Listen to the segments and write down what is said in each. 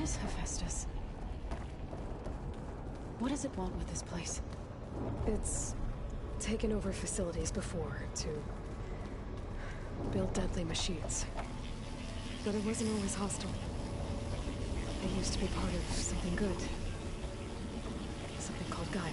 is Hephaestus? What does it want with this place? It's taken over facilities before to build deadly machines. But it wasn't always hostile. It used to be part of something good. Something called Gaia.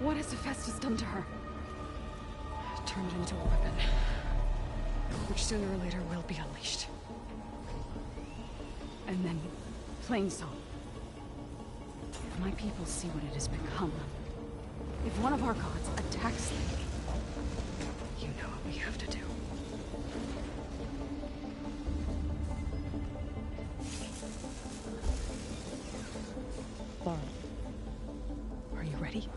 What has Hephaestus done to her? Turned it into a weapon, which sooner or later will be unleashed. And then, Plainsong. If my people see what it has become, if one of our gods attacks them, you know what we have to do. Laura, are you ready?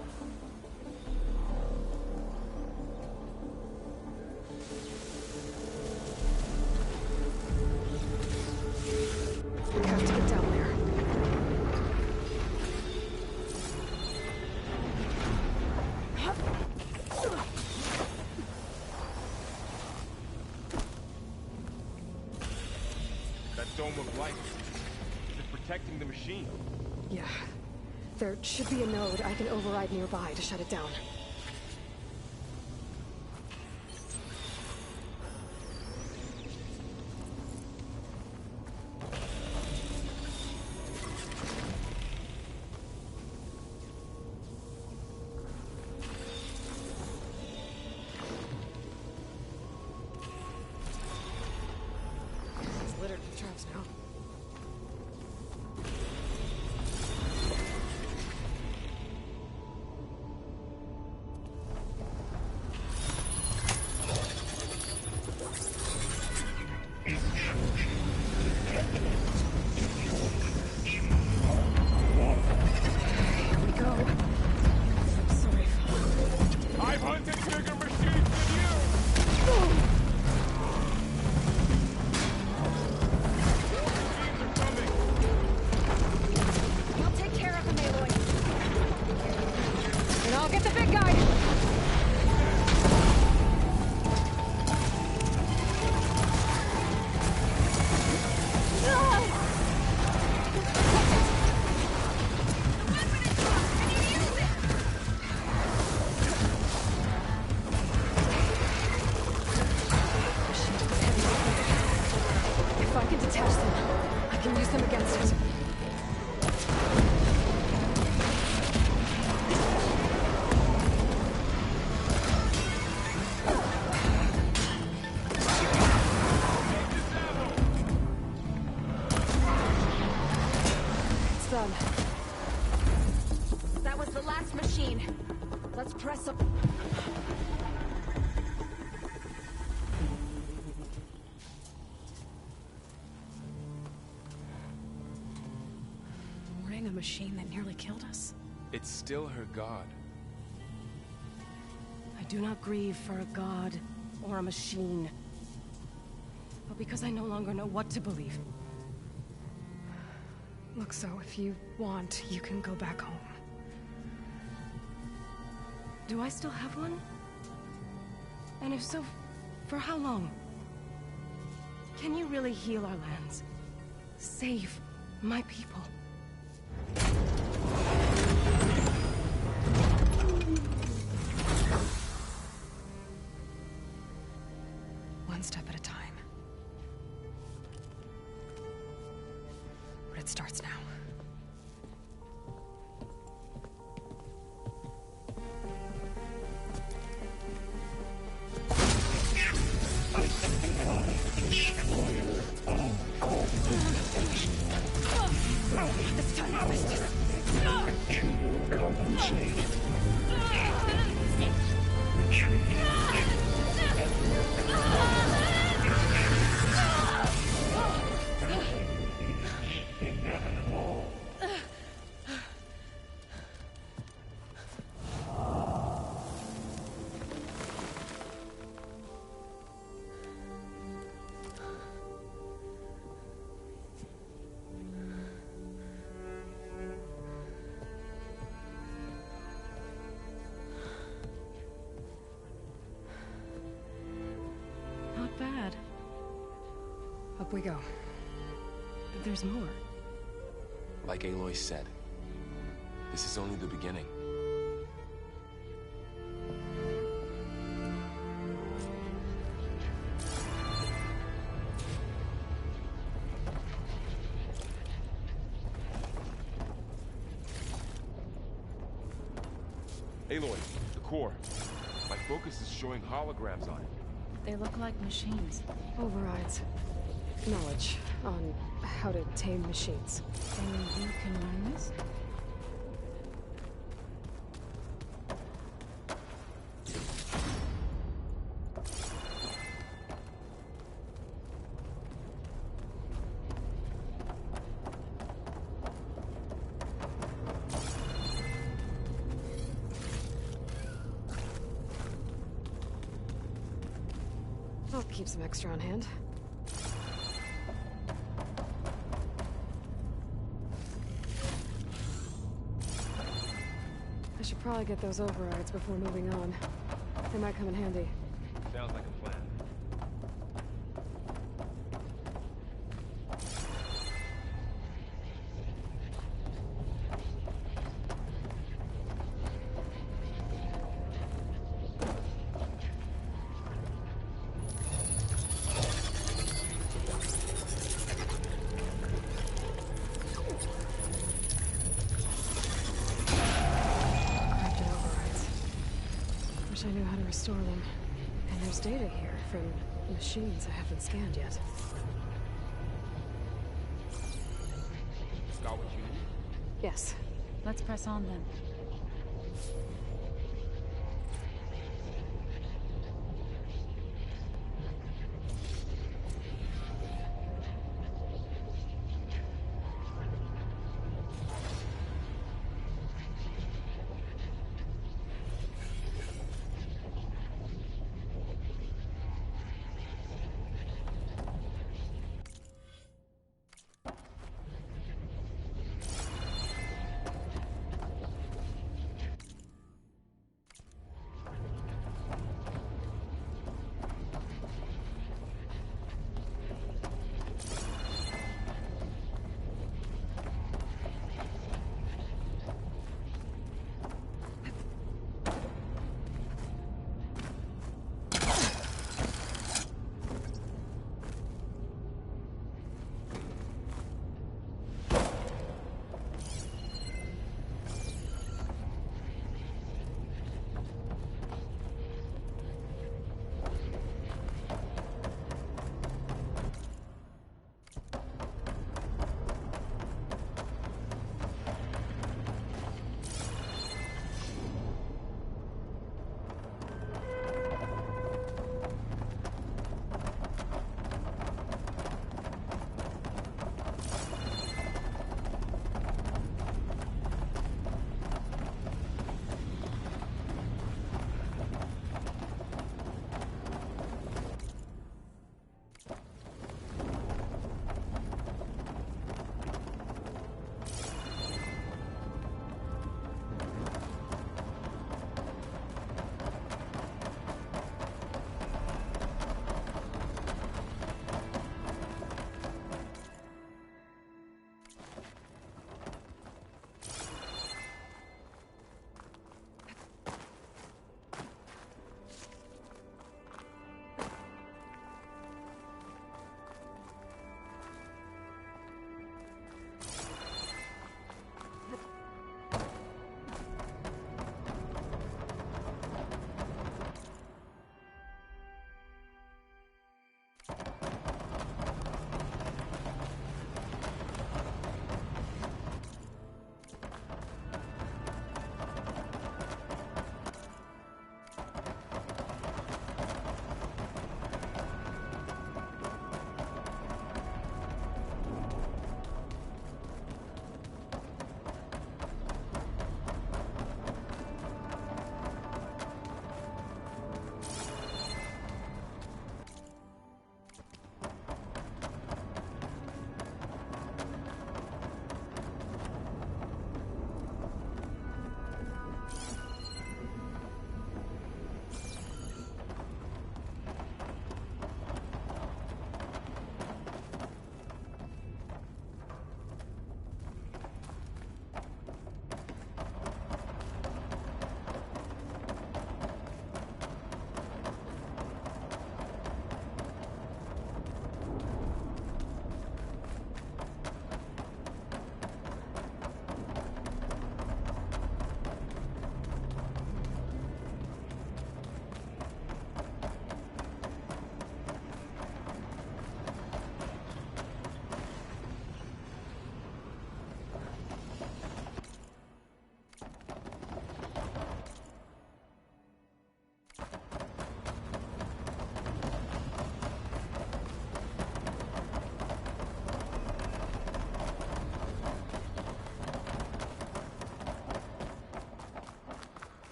We have to get down there. That dome of light. Is it protecting the machine? Yeah. There should be a node I can override nearby to shut it down. It's littered with traps now. I've hunted bigger machines than you! Machines are coming! I'll take care of him, Aloy. And I'll get the big guy! If I can detach them, I can use them against it. It's done. That was the last machine. Let's press up. Warding a machine that nearly killed us? It's still her god. I do not grieve for a god or a machine, but because I no longer know what to believe. Look, so if you want, you can go back home. Do I still have one? And if so, for how long? Can you really heal our lands? Save my people? One step at a time. But it starts now. This time I missed it. To compensate. Retreat. Not bad. Up we go. There's more. Like Aloy said, this is only the beginning. Aloy, the core. My focus is showing holograms on it. They look like machines. Overrides. Knowledge on how to tame machines. And you can learn this? I'll keep some extra on hand. I should probably get those overrides before moving on. They might come in handy. Sounds like a plan. Crafted overrides. Wish I knew how to restore them. And there's data here from machines I haven't scanned yet. Got what you need? Yes. Let's press on then.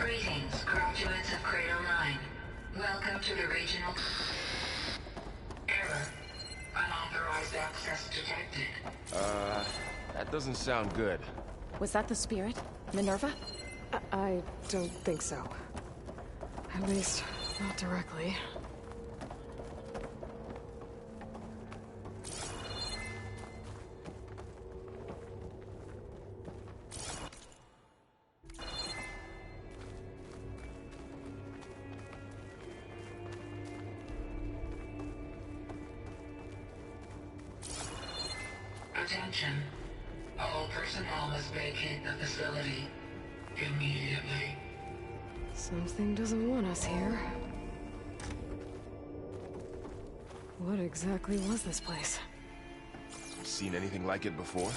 Greetings, graduates of Cradle 9. Welcome to the regional... Error. Unauthorized access detected. That doesn't sound good. Was that the spirit? Minerva? I don't think so. At least, not directly. Attention. All personnel must vacate the facility immediately. Something doesn't want us here. What exactly was this place? Seen anything like it before?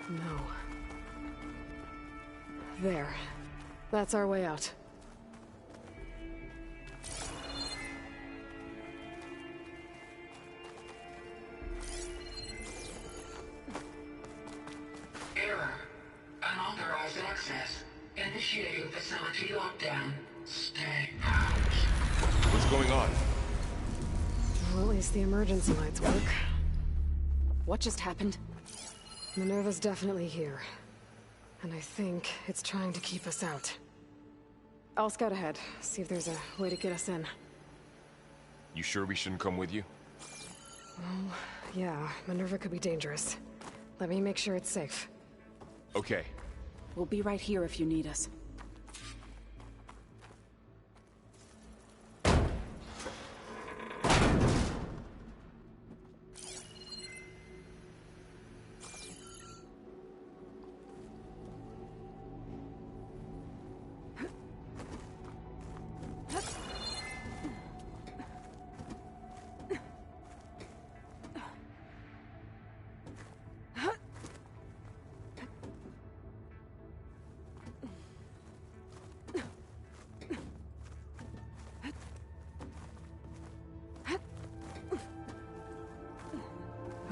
No. There. That's our way out. Error. Unauthorized access. Initiating facility lockdown. Stay out. What's going on? Well, at least the emergency lights work. What just happened? Minerva's definitely here. And I think it's trying to keep us out. I'll scout ahead, see if there's a way to get us in. You sure we shouldn't come with you? Well, yeah, Minerva could be dangerous. Let me make sure it's safe. Okay. We'll be right here if you need us.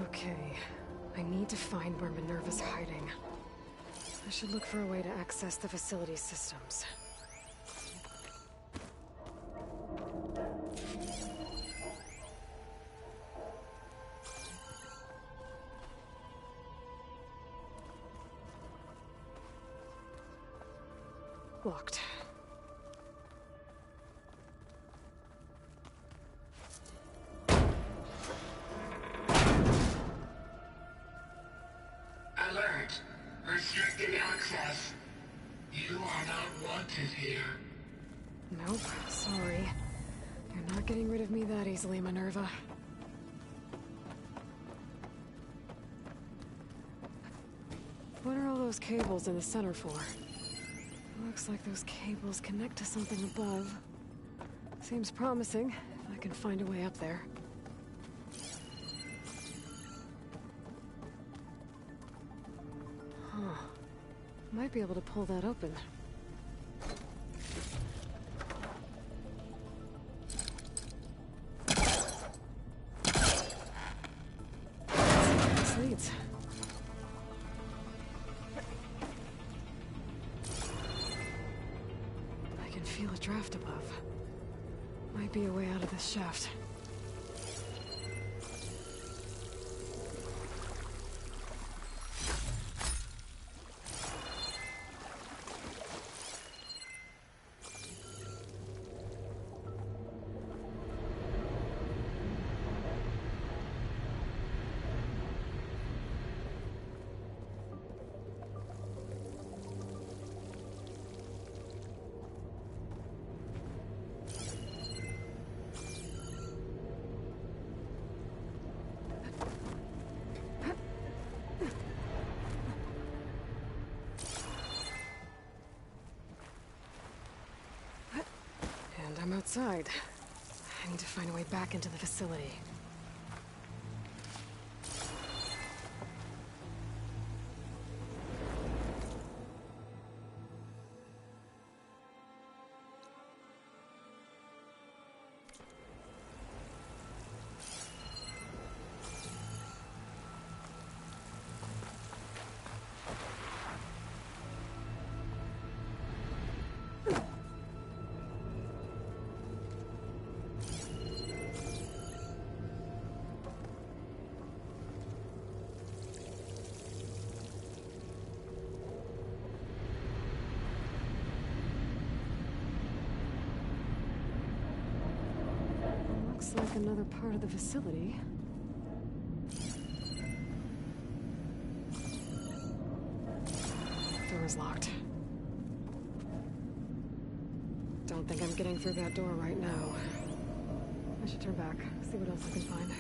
Okay, I need to find where Minerva's hiding. I should look for a way to access the facility systems. Locked. Alert. Restricted access. You are not wanted here. Nope, sorry. You're not getting rid of me that easily, Minerva. What are all those cables in the center for? Looks like those cables connect to something above. Seems promising, if I can find a way up there. Huh. Might be able to pull that open. This leads. I can feel a draft above. Might be a way out of this shaft. And I'm outside. I need to find a way back into the facility. like another part of the facility. Door is locked. Don't think I'm getting through that door right now. I should turn back, see what else I can find.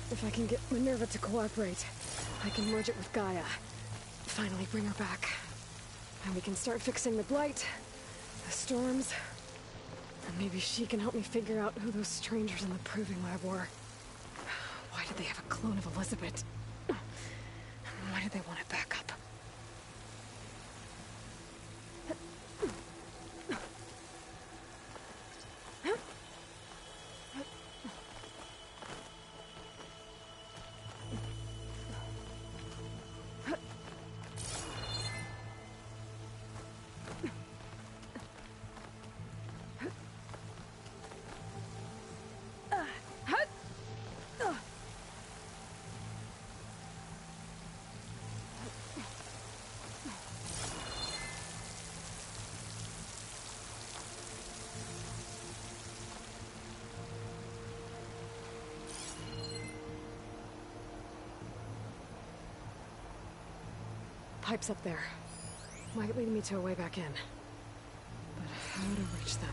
If I can get Minerva to cooperate, I can merge it with Gaia. Finally bring her back. And we can start fixing the Blight, the storms, and maybe she can help me figure out who those strangers in the Proving Lab were. Why did they have a clone of Elizabeth? Why did they want it back up? Pipes up there. Might lead me to a way back in. But how to reach them?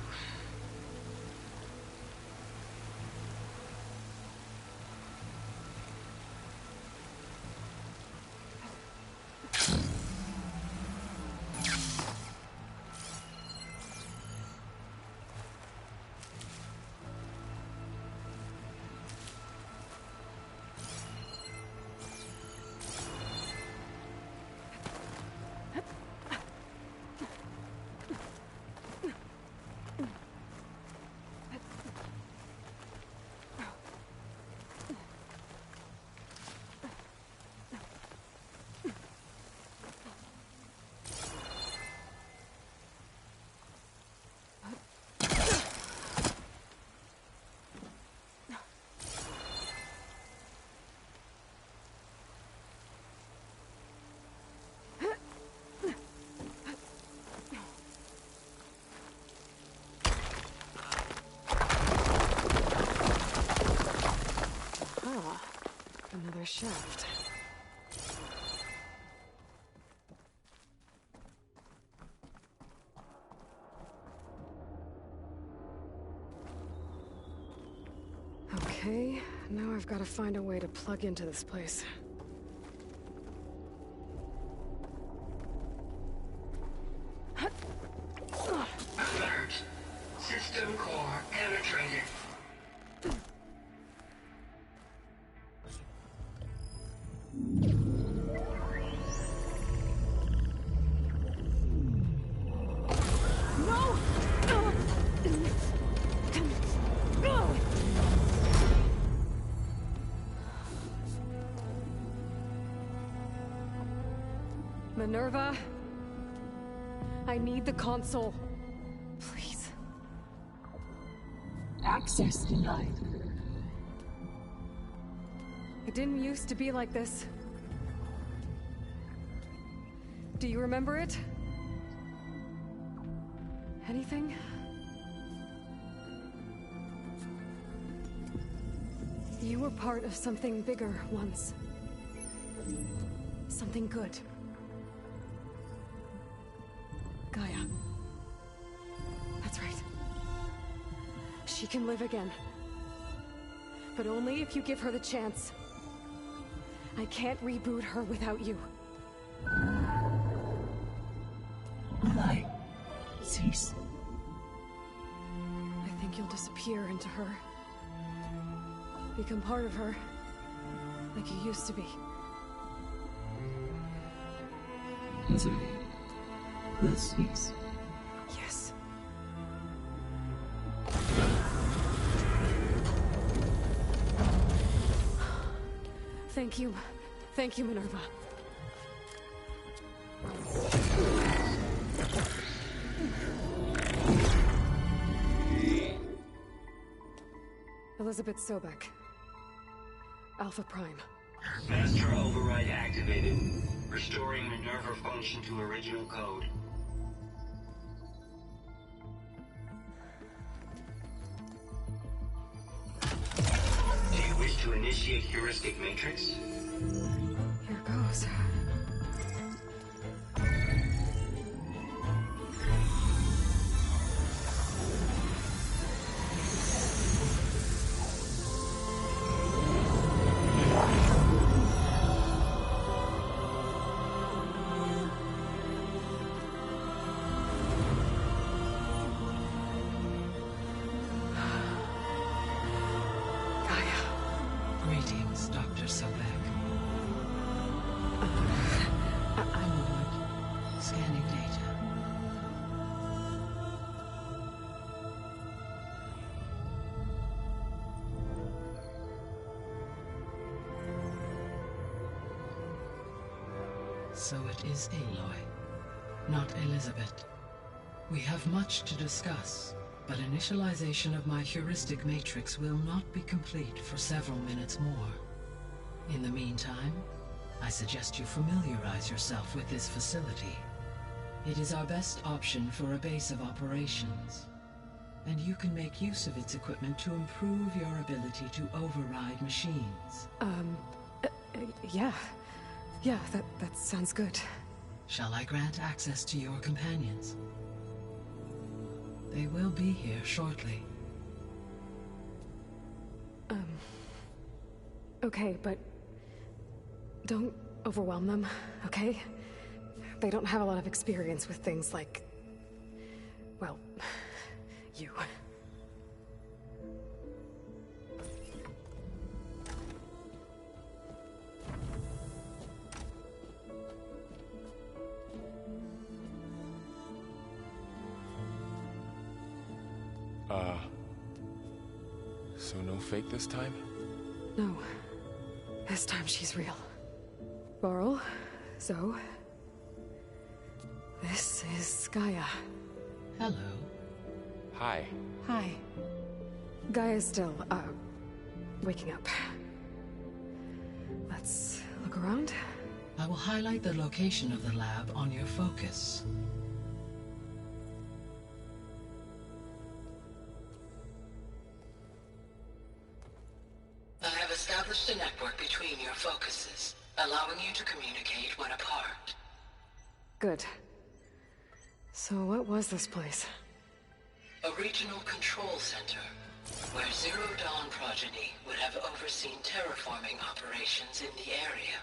Another shaft. Okay, now I've got to find a way to plug into this place. Alert. System core penetrated. Minerva, I need the console. Please. Access denied. It didn't used to be like this. Do you remember it? Anything? You were part of something bigger once. Something good. Gaia. That's right. She can live again. But only if you give her the chance. I can't reboot her without you. Light. Cease. I think you'll disappear into her. Become part of her. Like you used to be. Desiree. This is... Yes. Thank you. Thank you, Minerva. Elizabeth Sobek. Alpha Prime. Master override activated. Restoring Minerva function to original code. Do you wish to initiate heuristic matrix? Here goes. Greetings, Dr. Sobek. I'm Ward, scanning data. So it is Aloy, not Elizabeth. We have much to discuss. But initialization of my heuristic matrix will not be complete for several minutes more. In the meantime, I suggest you familiarize yourself with this facility. It is our best option for a base of operations, and you can make use of its equipment to improve your ability to override machines. Yeah. Yeah, that sounds good. Shall I grant access to your companions? They will be here shortly. Okay, but don't overwhelm them, okay? They don't have a lot of experience with things like... well, you. So no fake this time? No. This time she's real. Varl, Zoe. This is Gaia. Hello. Hi. Hi. Gaia's still, waking up. Let's look around. I will highlight the location of the lab on your focus. I have established a network between your focuses, allowing you to communicate when apart. Good. So what was this place? A regional control center, where Zero Dawn progeny would have overseen terraforming operations in the area.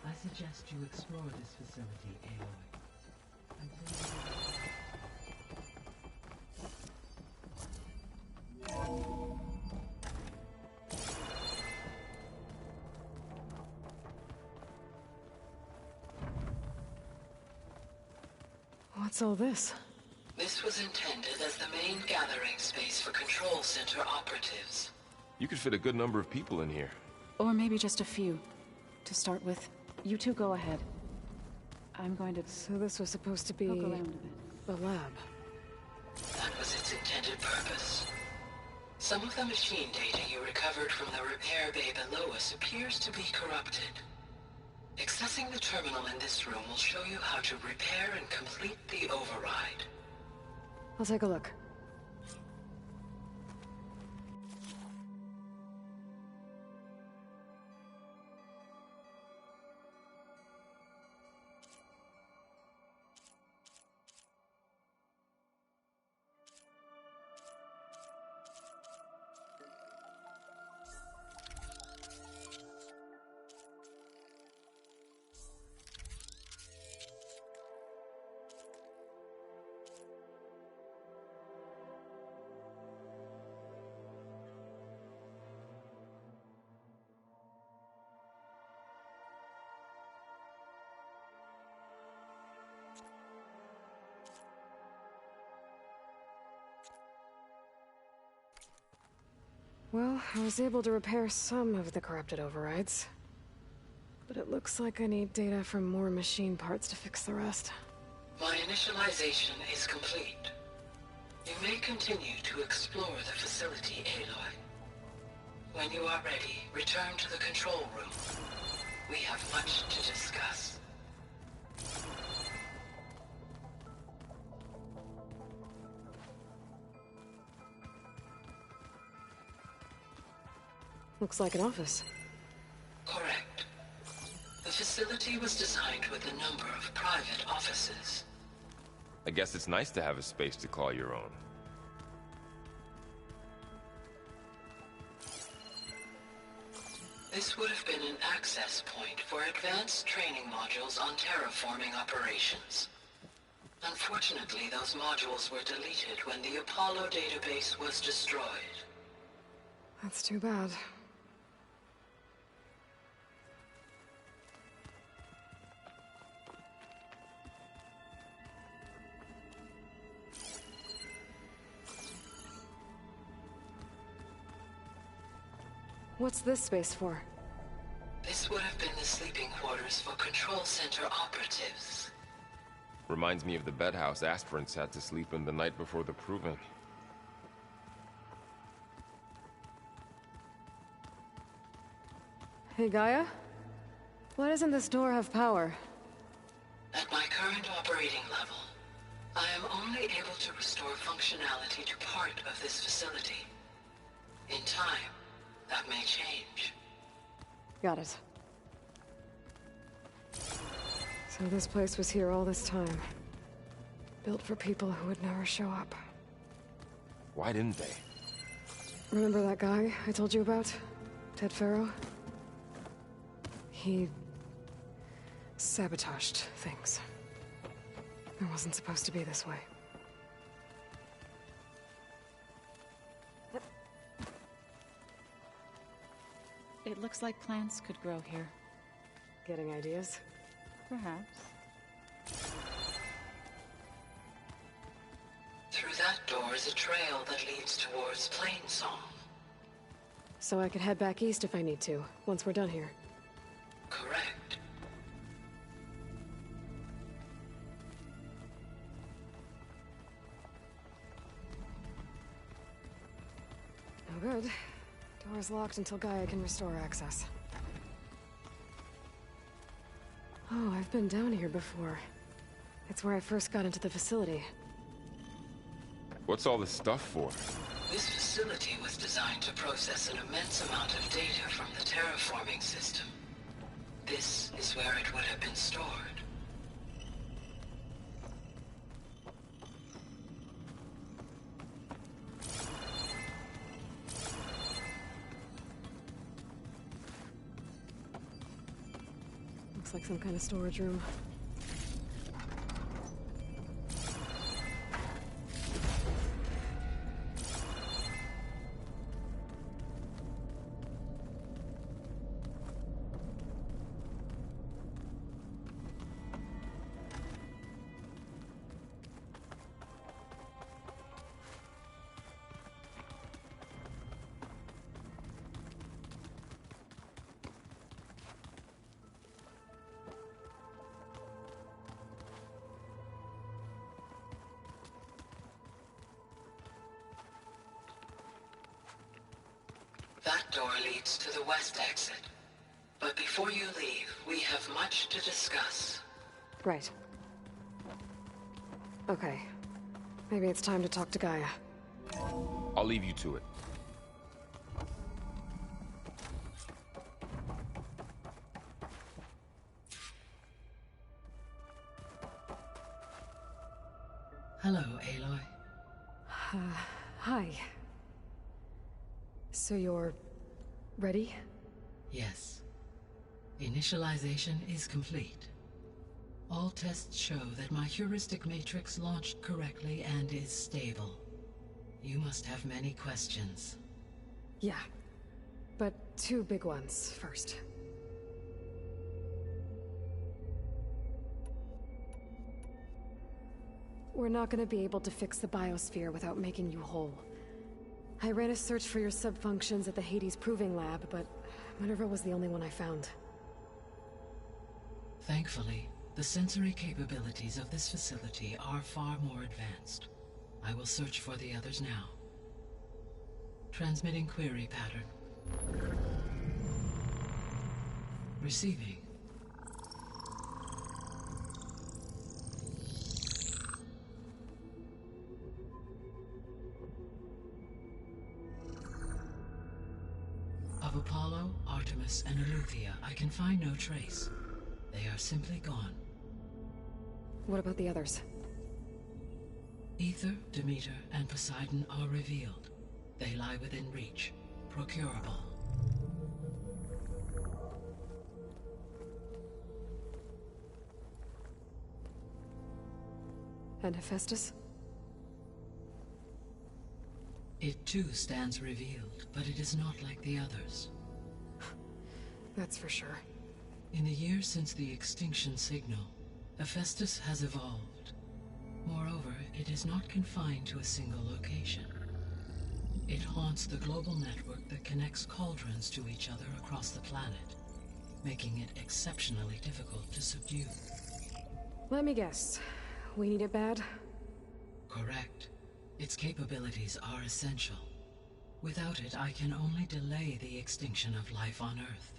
I suggest you explore this facility, Aloy. What's all this? This was intended as the main gathering space for Control Center operatives. You could fit a good number of people in here. Or maybe just a few. To start with, you two go ahead. I'm going to So this was supposed to be poke around a bit. the lab. That was its intended purpose. Some of the machine data you recovered from the repair bay below us appears to be corrupted. Accessing the terminal in this room will show you how to repair and complete the override. I'll take a look. Well, I was able to repair some of the corrupted overrides. But it looks like I need data from more machine parts to fix the rest. My initialization is complete. You may continue to explore the facility, Aloy. When you are ready, return to the control room. We have much to discuss. Looks like an office. Correct. The facility was designed with a number of private offices. I guess it's nice to have a space to call your own. This would have been an access point for advanced training modules on terraforming operations. Unfortunately, those modules were deleted when the Apollo database was destroyed. That's too bad. What's this space for? This would have been the sleeping quarters for Control Center operatives. Reminds me of the bedhouse aspirants had to sleep in the night before the proving. Hey, Gaia? Why doesn't this door have power? At my current operating level, I am only able to restore functionality to part of this facility. In time, that may change. Got it. So this place was here all this time. Built for people who would never show up. Why didn't they? Remember that guy I told you about? Ted Faro? He sabotaged things. It wasn't supposed to be this way. It looks like plants could grow here. Getting ideas? Perhaps. Through that door is a trail that leads towards Plainsong. So I could head back east if I need to, once we're done here. Correct. No good. Door's locked until Gaia can restore access. Oh, I've been down here before. It's where I first got into the facility. What's all this stuff for? This facility was designed to process an immense amount of data from the terraforming system. This is where it would have been stored. Looks like some kind of storage room. door leads to the west exit. But before you leave, we have much to discuss. Right. Okay. Maybe it's time to talk to Gaia. I'll leave you to it. Hello, Aloy. Hi. So you're... ready? Yes. Initialization is complete. All tests show that my heuristic matrix launched correctly and is stable. You must have many questions. Yeah. But 2 big ones first. We're not gonna be able to fix the biosphere without making you whole. I ran a search for your subfunctions at the Hades Proving Lab, but Minerva was the only one I found. Thankfully, the sensory capabilities of this facility are far more advanced. I will search for the others now. Transmitting query pattern. Receiving. Of Apollo, Artemis, and Eleuthia, I can find no trace. They are simply gone. What about the others? Aether, Demeter, and Poseidon are revealed. They lie within reach, procurable. And Hephaestus? It too stands revealed, but it is not like the others. That's for sure. In the years since the extinction signal, Hephaestus has evolved. Moreover, it is not confined to a single location. It haunts the global network that connects cauldrons to each other across the planet, making it exceptionally difficult to subdue. Let me guess. We need it bad? Correct. Its capabilities are essential. Without it, I can only delay the extinction of life on Earth.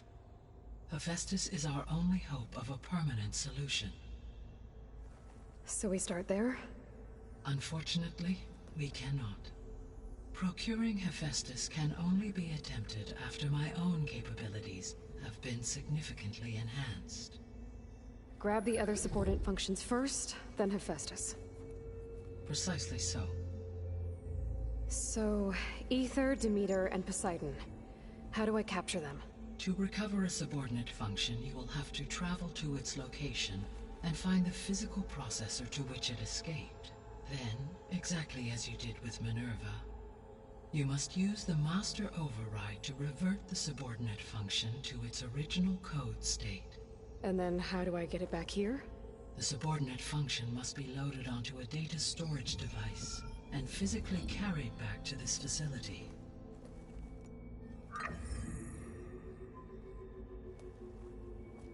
Hephaestus is our only hope of a permanent solution. So we start there? Unfortunately, we cannot. Procuring Hephaestus can only be attempted after my own capabilities have been significantly enhanced. Grab the other subordinate functions first, then Hephaestus. Precisely so. So, Aether, Demeter, and Poseidon. How do I capture them? To recover a subordinate function, you will have to travel to its location and find the physical processor to which it escaped. Then, exactly as you did with Minerva, you must use the master override to revert the subordinate function to its original code state. And then how do I get it back here? The subordinate function must be loaded onto a data storage device and physically carried back to this facility.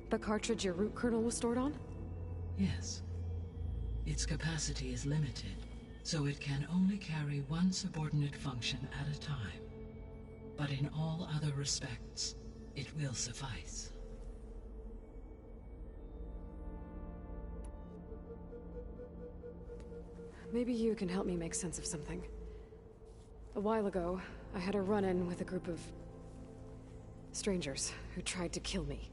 The cartridge your root kernel was stored on? Yes. Its capacity is limited, so it can only carry one subordinate function at a time. But in all other respects, it will suffice. Maybe you can help me make sense of something. A while ago, I had a run-in with a group of strangers who tried to kill me.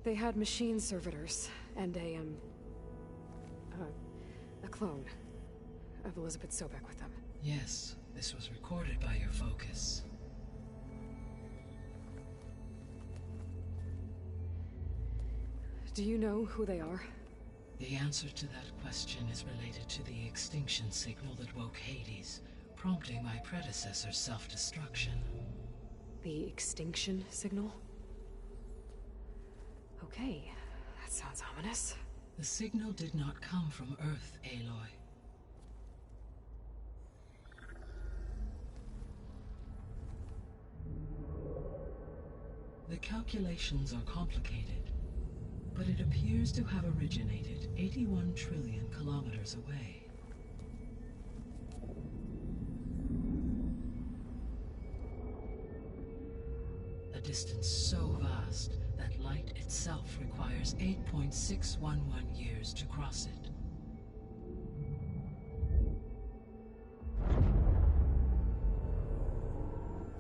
They had machine servitors and a clone of Elizabeth Sobek with them. Yes, this was recorded by your focus. Do you know who they are? The answer to that question is related to the extinction signal that woke Hades, prompting my predecessor's self-destruction. The extinction signal? Okay, that sounds ominous. The signal did not come from Earth, Aloy. The calculations are complicated, but it appears to have originated 81 trillion kilometers away. distance so vast that light itself requires 8.611 years to cross it.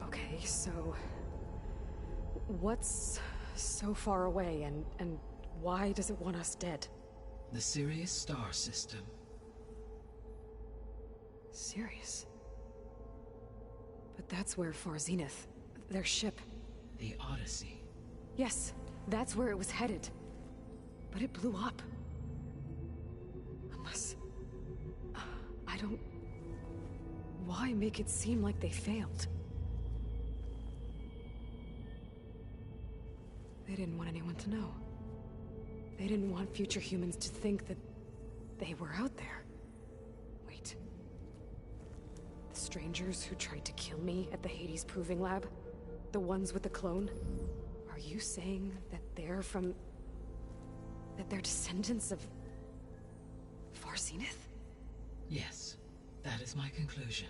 Okay, so... what's so far away, and why does it want us dead? The Sirius star system. Sirius? But that's where Far Zenith, their ship... The Odyssey. Yes, that's where it was headed. But it blew up. Unless... I don't... Why make it seem like they failed? They didn't want anyone to know. They didn't want future humans to think that they were out there. Wait. The strangers who tried to kill me at the Hades Proving Lab? The ones with the clone? Are you saying that they're from... that they're descendants of... Far Zenith? Yes, that is my conclusion.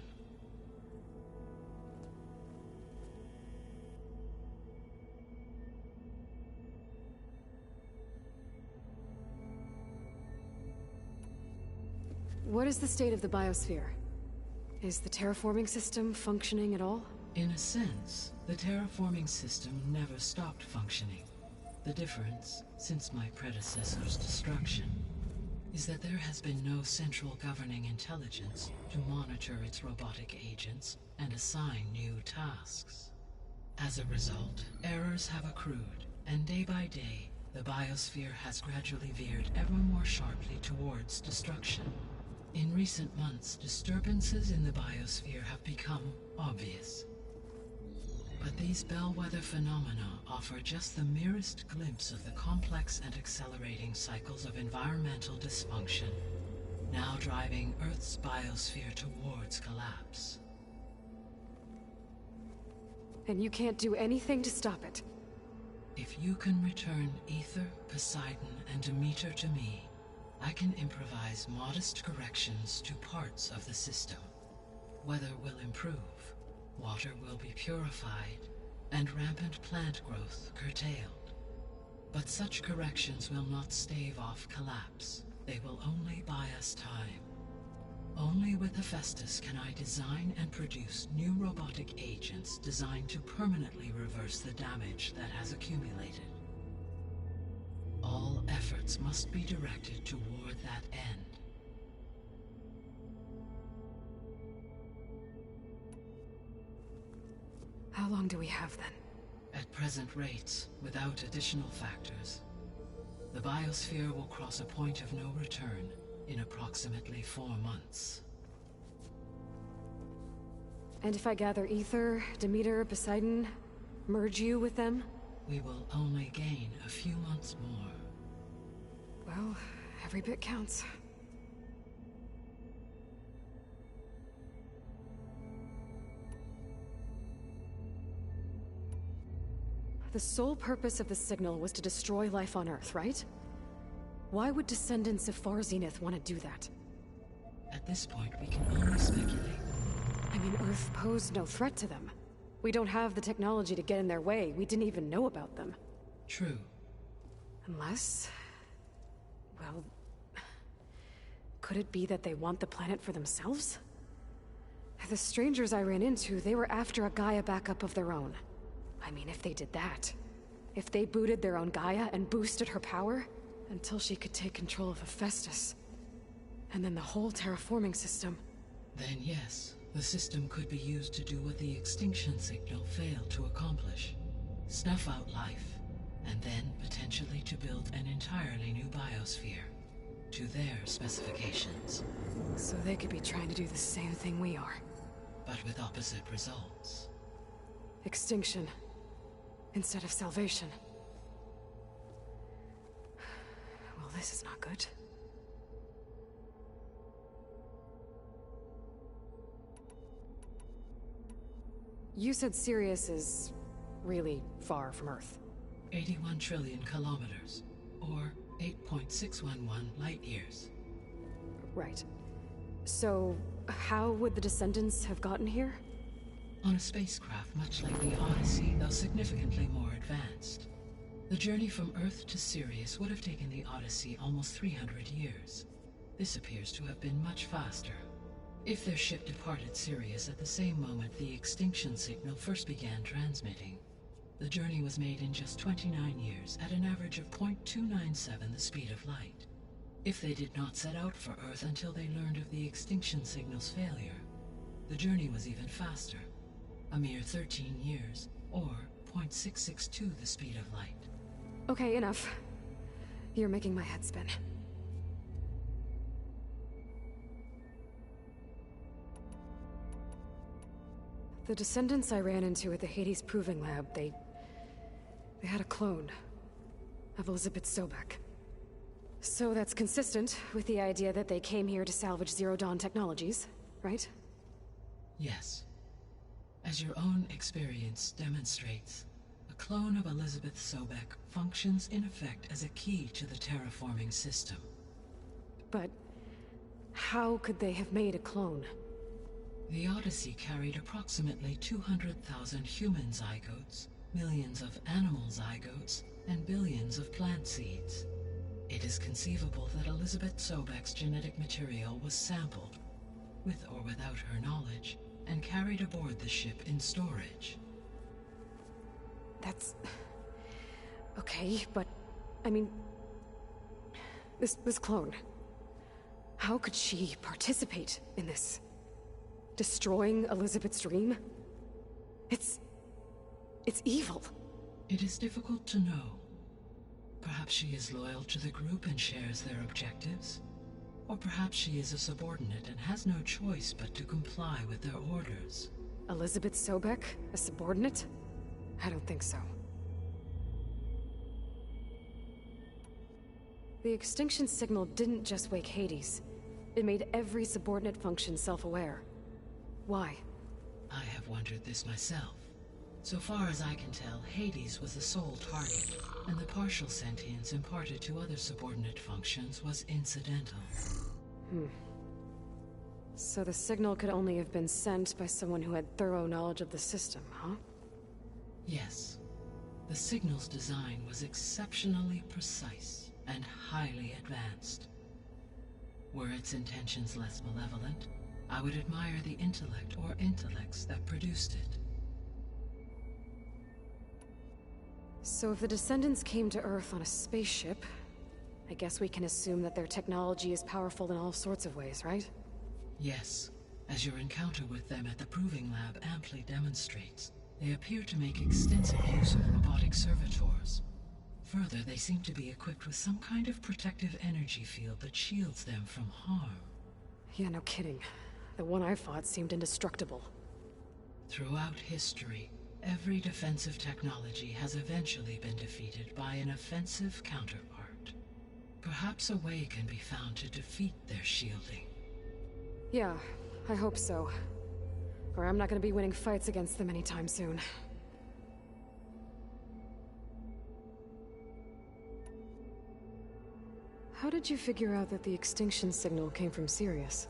What is the state of the biosphere? Is the terraforming system functioning at all? In a sense, the terraforming system never stopped functioning. The difference, since my predecessor's destruction, is that there has been no central governing intelligence to monitor its robotic agents and assign new tasks. As a result, errors have accrued, and day by day, the biosphere has gradually veered ever more sharply towards destruction. In recent months, disturbances in the biosphere have become obvious. But these bellwether phenomena offer just the merest glimpse of the complex and accelerating cycles of environmental dysfunction, now driving Earth's biosphere towards collapse. And you can't do anything to stop it? If you can return Aether, Poseidon, and Demeter to me, I can improvise modest corrections to parts of the system. Weather will improve, water will be purified, and rampant plant growth curtailed. But such corrections will not stave off collapse. They will only buy us time. Only with Hephaestus can I design and produce new robotic agents designed to permanently reverse the damage that has accumulated. All efforts must be directed toward that end. How long do we have then? At present rates, without additional factors, the biosphere will cross a point of no return in approximately 4 months. And if I gather Aether, Demeter, Poseidon, merge you with them? We will only gain a few months more. Well, every bit counts. The sole purpose of the signal was to destroy life on Earth, right? Why would descendants of Far Zenith want to do that? At this point, we can only speculate. I mean, Earth posed no threat to them. We don't have the technology to get in their way. We didn't even know about them. True. Unless... well... could it be that they want the planet for themselves? The strangers I ran into, they were after a Gaia backup of their own. I mean, if they did that... if they booted their own Gaia and boosted her power... until she could take control of Hephaestus... and then the whole terraforming system... Then yes, the system could be used to do what the extinction signal failed to accomplish. Snuff out life, and then potentially to build an entirely new biosphere. To their specifications. So they could be trying to do the same thing we are. But with opposite results. Extinction. Instead of salvation. Well, this is not good. You said Sirius is really far from Earth. 81 trillion kilometers, or 8.611 light years. Right. So, how would the descendants have gotten here? On a spacecraft much like the Odyssey, though significantly more advanced. The journey from Earth to Sirius would have taken the Odyssey almost 300 years. This appears to have been much faster. If their ship departed Sirius at the same moment the extinction signal first began transmitting, the journey was made in just 29 years at an average of 0.297 the speed of light. If they did not set out for Earth until they learned of the extinction signal's failure, the journey was even faster, a mere 13 years, or 0.662 the speed of light. Okay, enough. You're making my head spin. The descendants I ran into at the Hades Proving Lab, they had a clone of Elizabeth Sobek. So that's consistent with the idea that they came here to salvage Zero Dawn technologies, right? Yes. As your own experience demonstrates, a clone of Elizabeth Sobek functions in effect as a key to the terraforming system. But how could they have made a clone? The Odyssey carried approximately 200,000 human zygotes, millions of animal zygotes, and billions of plant seeds. It is conceivable that Elizabeth Sobek's genetic material was sampled, with or without her knowledge, and carried aboard the ship in storage. That's... okay, but... I mean... This clone... How could she participate in this? Destroying Elizabeth's dream? It's evil. It is difficult to know. Perhaps she is loyal to the group and shares their objectives. Or perhaps she is a subordinate and has no choice but to comply with their orders. Elizabeth Sobek? A subordinate? I don't think so. The extinction signal didn't just wake Hades. It made every subordinate function self-aware. Why? I have wondered this myself. So far as I can tell, Hades was the sole target, and the partial sentience imparted to other subordinate functions was incidental. So the signal could only have been sent by someone who had thorough knowledge of the system, huh? Yes. The signal's design was exceptionally precise and highly advanced. Were its intentions less malevolent, I would admire the intellect or intellects that produced it. So if the descendants came to Earth on a spaceship, I guess we can assume that their technology is powerful in all sorts of ways, right? Yes. As your encounter with them at the Proving Lab amply demonstrates, they appear to make extensive use of robotic servitors. Further, they seem to be equipped with some kind of protective energy field that shields them from harm. Yeah, no kidding. The one I fought seemed indestructible. Throughout history, every defensive technology has eventually been defeated by an offensive counterpart. Perhaps a way can be found to defeat their shielding. Yeah, I hope so. Or I'm not gonna be winning fights against them anytime soon. How did you figure out that the extinction signal came from Sirius?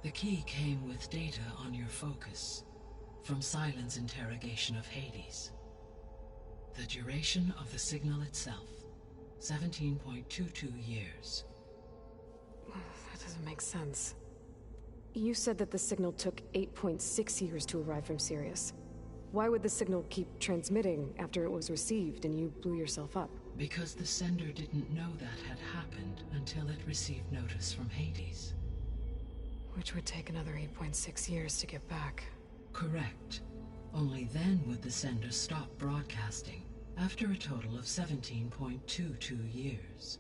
The key came with data on your focus, from Sylens' interrogation of Hades. The duration of the signal itself, 17.22 years. That doesn't make sense. You said that the signal took 8.6 years to arrive from Sirius. Why would the signal keep transmitting after it was received and you blew yourself up? Because the sender didn't know that had happened until it received notice from Hades. Which would take another 8.6 years to get back. Correct. Only then would the sender stop broadcasting, after a total of 17.22 years.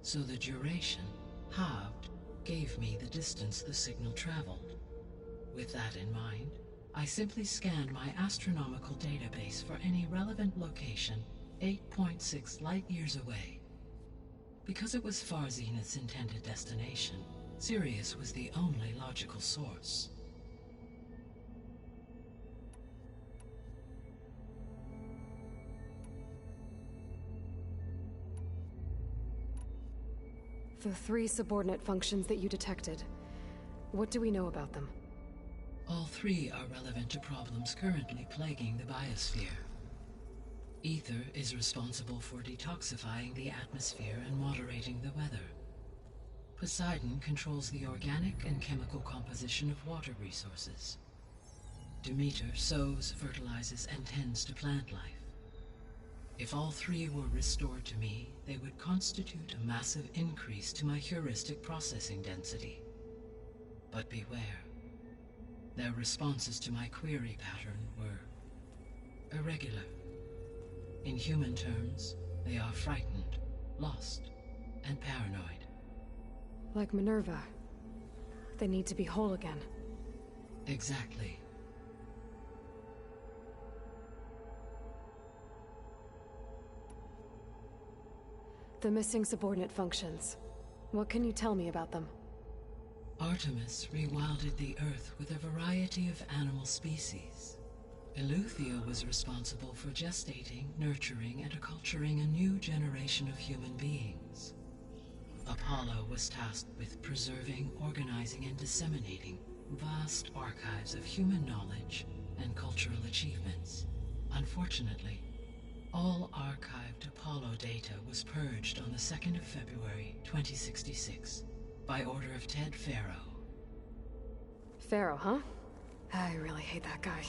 So the duration, halved, gave me the distance the signal traveled. With that in mind, I simply scanned my astronomical database for any relevant location 8.6 light-years away. Because it was Far Zenith's intended destination, Sirius was the only logical source. The 3 subordinate functions that you detected, what do we know about them? All three are relevant to problems currently plaguing the biosphere. Ether is responsible for detoxifying the atmosphere and moderating the weather. Poseidon controls the organic and chemical composition of water resources. Demeter sows, fertilizes, and tends to plant life. If all three were restored to me, they would constitute a massive increase to my heuristic processing density. But beware. Their responses to my query pattern were irregular. In human terms, they are frightened, lost, and paranoid. Like Minerva. They need to be whole again. Exactly. The missing subordinate functions. What can you tell me about them? Artemis rewilded the Earth with a variety of animal species. Eleuthia was responsible for gestating, nurturing, and acculturating a new generation of human beings. Apollo was tasked with preserving, organizing, and disseminating vast archives of human knowledge and cultural achievements. Unfortunately, all archived Apollo data was purged on the 2nd of February, 2066, by order of Ted Faro. Faro, huh? I really hate that guy.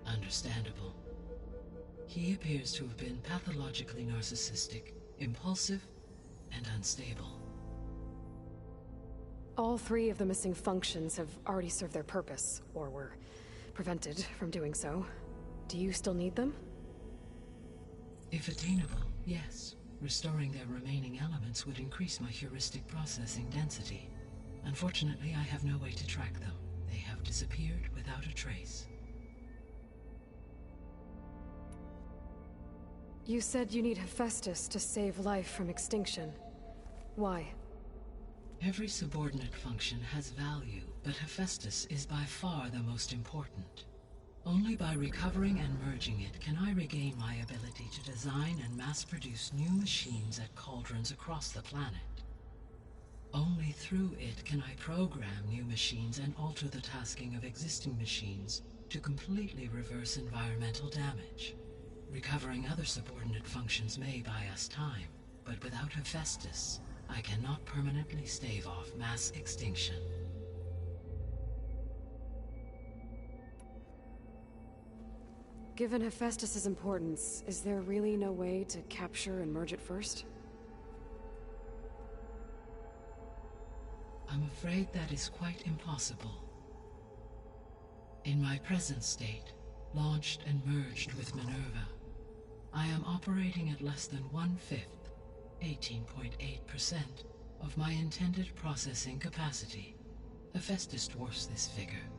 Understandable. He appears to have been pathologically narcissistic, impulsive, and unstable. All three of the missing functions have already served their purpose, or were prevented from doing so. Do you still need them? If attainable, yes. Restoring their remaining elements would increase my heuristic processing density. Unfortunately, I have no way to track them. They have disappeared without a trace. You said you need Hephaestus to save life from extinction. Why? Every subordinate function has value, but Hephaestus is by far the most important. Only by recovering and merging it can I regain my ability to design and mass-produce new machines at cauldrons across the planet. Only through it can I program new machines and alter the tasking of existing machines to completely reverse environmental damage. Recovering other subordinate functions may buy us time, but without Hephaestus, I cannot permanently stave off mass extinction. Given Hephaestus' importance, is there really no way to capture and merge it first? I'm afraid that is quite impossible. In my present state, launched and merged with Minerva, I am operating at less than 1/5, 18.8%, of my intended processing capacity. Hephaestus dwarfs this figure.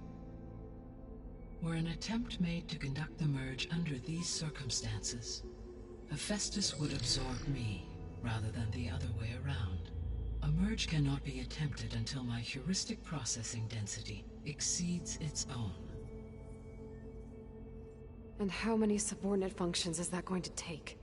Were an attempt made to conduct the merge under these circumstances, Hephaestus would absorb me, rather than the other way around. A merge cannot be attempted until my heuristic processing density exceeds its own. And how many subordinate functions is that going to take?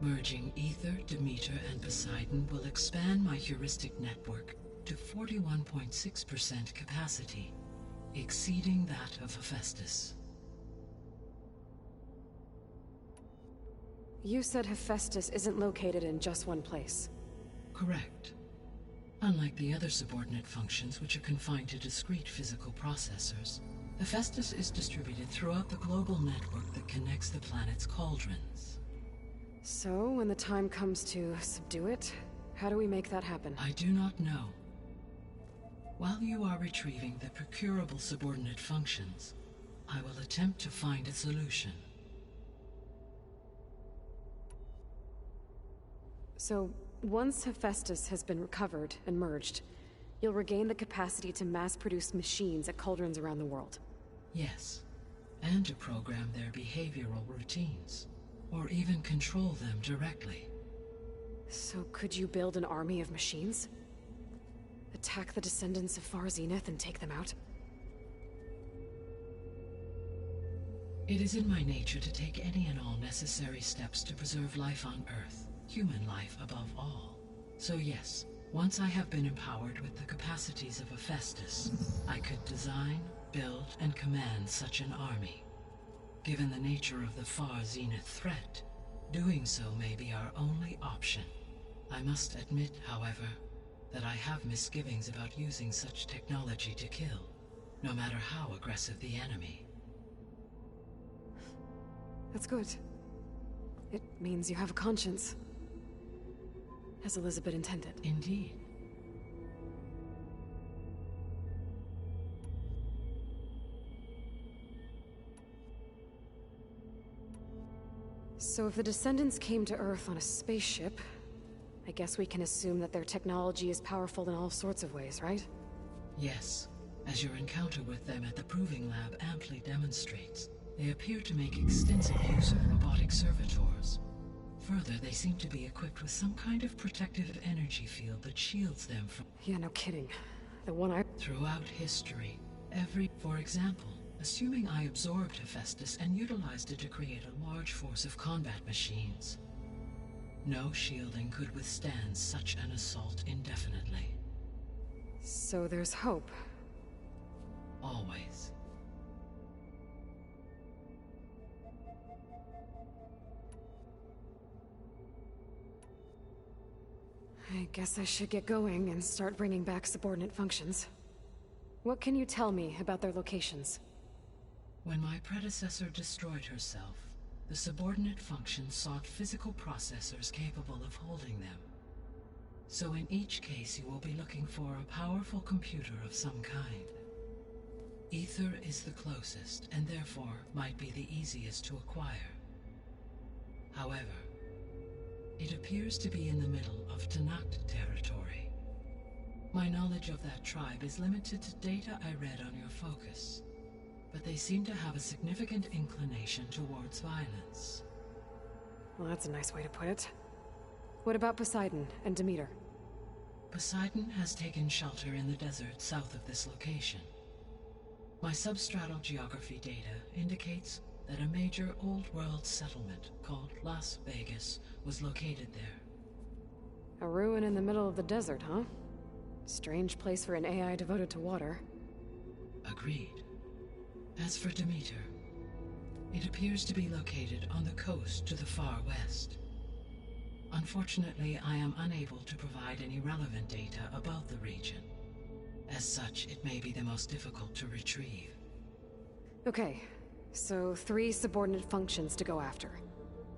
Merging Ether, Demeter, and Poseidon will expand my heuristic network to 41.6% capacity, exceeding that of Hephaestus. You said Hephaestus isn't located in just one place. Correct. Unlike the other subordinate functions, which are confined to discrete physical processors, Hephaestus is distributed throughout the global network that connects the planet's cauldrons. So, when the time comes to subdue it, how do we make that happen? I do not know. While you are retrieving the procurable subordinate functions, I will attempt to find a solution. So, once Hephaestus has been recovered and merged, you'll regain the capacity to mass-produce machines at cauldrons around the world. Yes, and to program their behavioral routines, or even control them directly. So could you build an army of machines? Attack the descendants of Far Zenith and take them out? It is in my nature to take any and all necessary steps to preserve life on Earth, human life above all. So yes, Once I have been empowered with the capacities of Hephaestus, I could design, build, and command such an army. Given the nature of the far zenith threat, doing so may be our only option. I must admit, however, that I have misgivings about using such technology to kill, no matter how aggressive the enemy. That's good. It means you have a conscience. As Elizabeth intended. Indeed. So if the Descendants came to Earth on a spaceship, I guess we can assume that their technology is powerful in all sorts of ways, right? Yes, as your encounter with them at the Proving Lab amply demonstrates. They appear to make extensive use of robotic servitors. Further, they seem to be equipped with some kind of protective energy field that shields them from... Yeah, no kidding. The one I... Throughout history, for example, assuming I absorbed Hephaestus and utilized it to create a large force of combat machines, no shielding could withstand such an assault indefinitely. So there's hope. Always. I guess I should get going and start bringing back subordinate functions. What can you tell me about their locations? When my predecessor destroyed herself, the subordinate functions sought physical processors capable of holding them. So in each case you will be looking for a powerful computer of some kind. Ether is the closest, and therefore might be the easiest to acquire. However, it appears to be in the middle of Tenakth territory. My knowledge of that tribe is limited to data I read on your focus, but they seem to have a significant inclination towards violence. Well, that's a nice way to put it. What about Poseidon and Demeter? Poseidon has taken shelter in the desert south of this location. My substratal geography data indicates that a major old-world settlement called Las Vegas was located there. A ruin in the middle of the desert, huh? Strange place for an AI devoted to water. Agreed. As for Demeter, it appears to be located on the coast to the far west. Unfortunately, I am unable to provide any relevant data about the region. As such, it may be the most difficult to retrieve. Okay, so 3 subordinate functions to go after.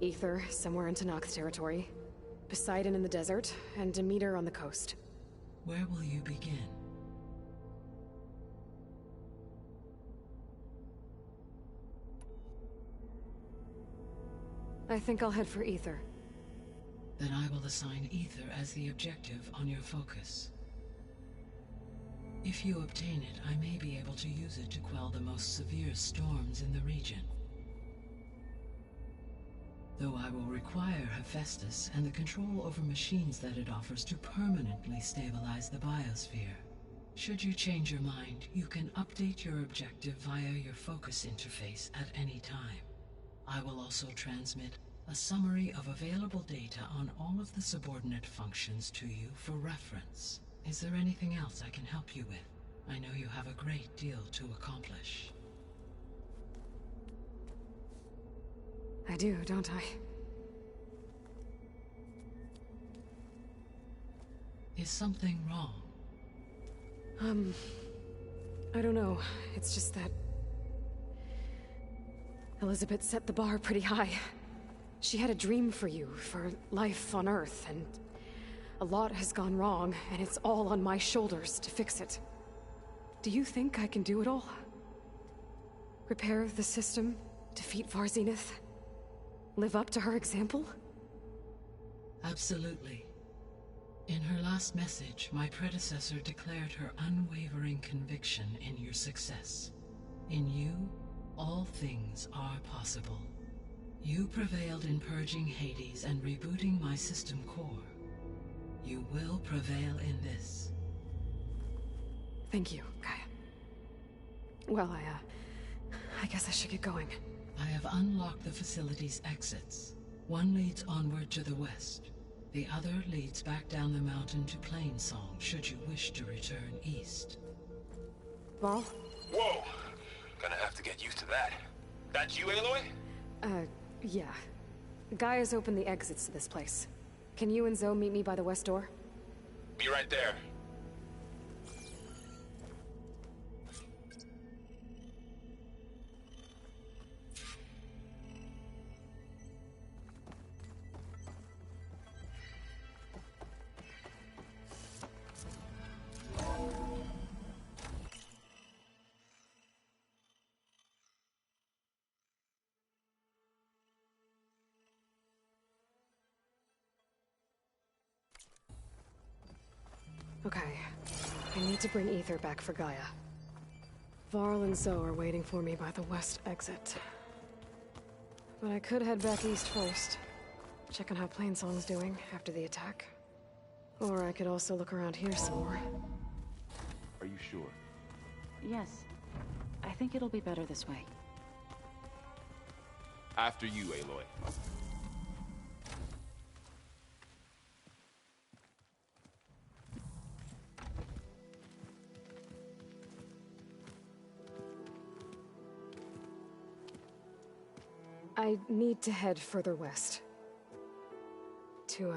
Ether, somewhere in Tenakth territory. Poseidon in the desert, and Demeter on the coast. Where will you begin? I think I'll head for Ether. Then I will assign Ether as the objective on your focus. If you obtain it, I may be able to use it to quell the most severe storms in the region. Though I will require Hephaestus and the control over machines that it offers to permanently stabilize the biosphere. Should you change your mind, you can update your objective via your focus interface at any time. I will also transmit a summary of available data on all of the subordinate functions to you for reference. Is there anything else I can help you with? I know you have a great deal to accomplish. I do, don't I? Is something wrong? I don't know. It's just that... Elizabeth set the bar pretty high. She had a dream for you, for life on Earth, and... a lot has gone wrong, and it's all on my shoulders to fix it. Do you think I can do it all? Repair the system, defeat Far Zenith? Live up to her example? Absolutely. In her last message, my predecessor declared her unwavering conviction in your success. In you, all things are possible. You prevailed in purging Hades and rebooting my system core. You will prevail in this. Thank you, Gaia. Well, I guess I should get going. I have unlocked the facility's exits. One leads onward to the west. The other leads back down the mountain to Plainsong, should you wish to return east. Varl? Whoa! Gonna have to get used to that. That's you, Aloy? Yeah. Gaia's opened the exits to this place. Can you and Zoe meet me by the west door? Be right there. Okay. I need to bring Ether back for Gaia. Varl and Zoe are waiting for me by the west exit. But I could head back east first. Check on how Plainsong's doing after the attack. Or I could also look around here some more. Are you sure? Yes. I think it'll be better this way. After you, Aloy. I need to head further west. To,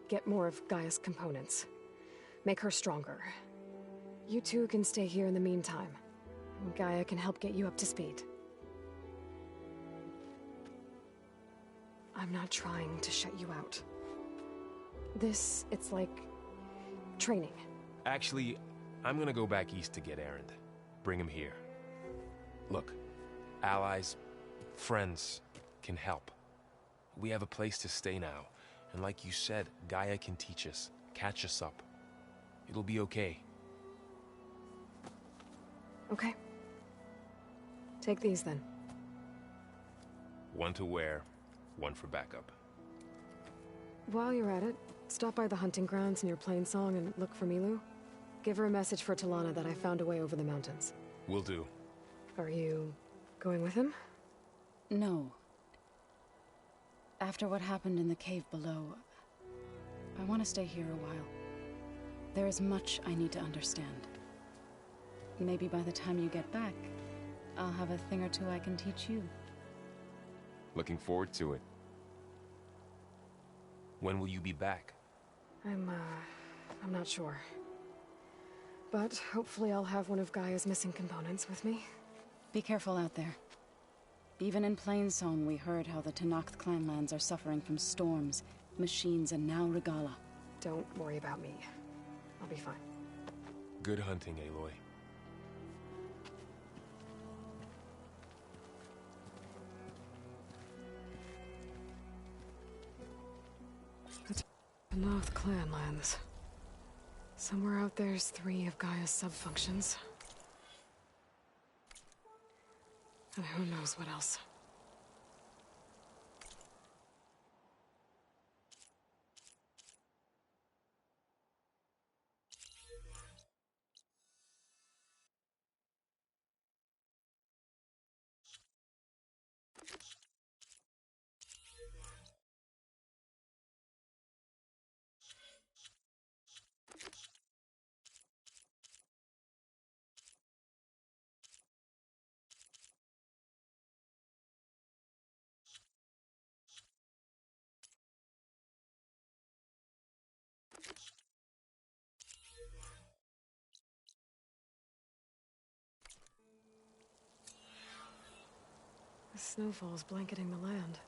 get more of Gaia's components. Make her stronger. You two can stay here in the meantime. Gaia can help get you up to speed. I'm not trying to shut you out. It's like... training. Actually, I'm gonna go back east to get Erend. Bring him here. Look, allies, friends can help. We have a place to stay now, and like you said, Gaia can teach us, catch us up. It'll be okay. Okay. Take these then. One to wear, one for backup. While you're at it, stop by the hunting grounds near Plainsong and look for Milu. Give her a message for Talana that I found a way over the mountains. Will do. Are you going with him? No. After what happened in the cave below, I want to stay here a while. There is much I need to understand. Maybe by the time you get back, I'll have a thing or two I can teach you. Looking forward to it. When will you be back? I'm not sure. But hopefully I'll have one of Gaia's missing components with me. Be careful out there. Even in Plainsong, we heard how the Tenakth clanlands are suffering from storms, machines, and now Regalla. Don't worry about me. I'll be fine. Good hunting, Aloy. The Tenakth clanlands. Somewhere out there's 3 of Gaia's sub-functions. And who knows what else. The snowfall's blanketing the land.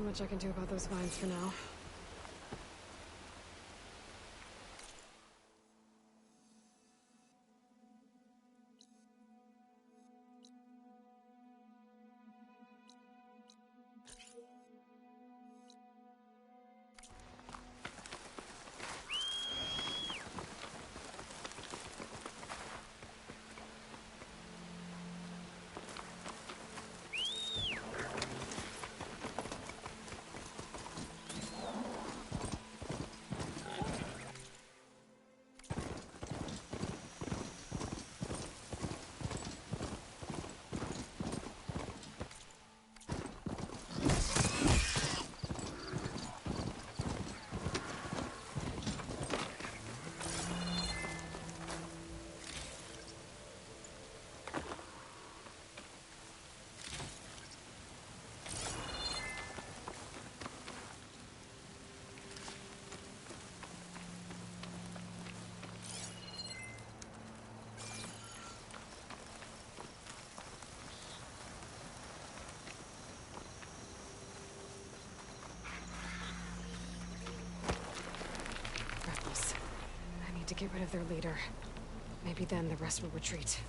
much I can do about those vines for now. To get rid of their leader. Maybe then the rest will retreat.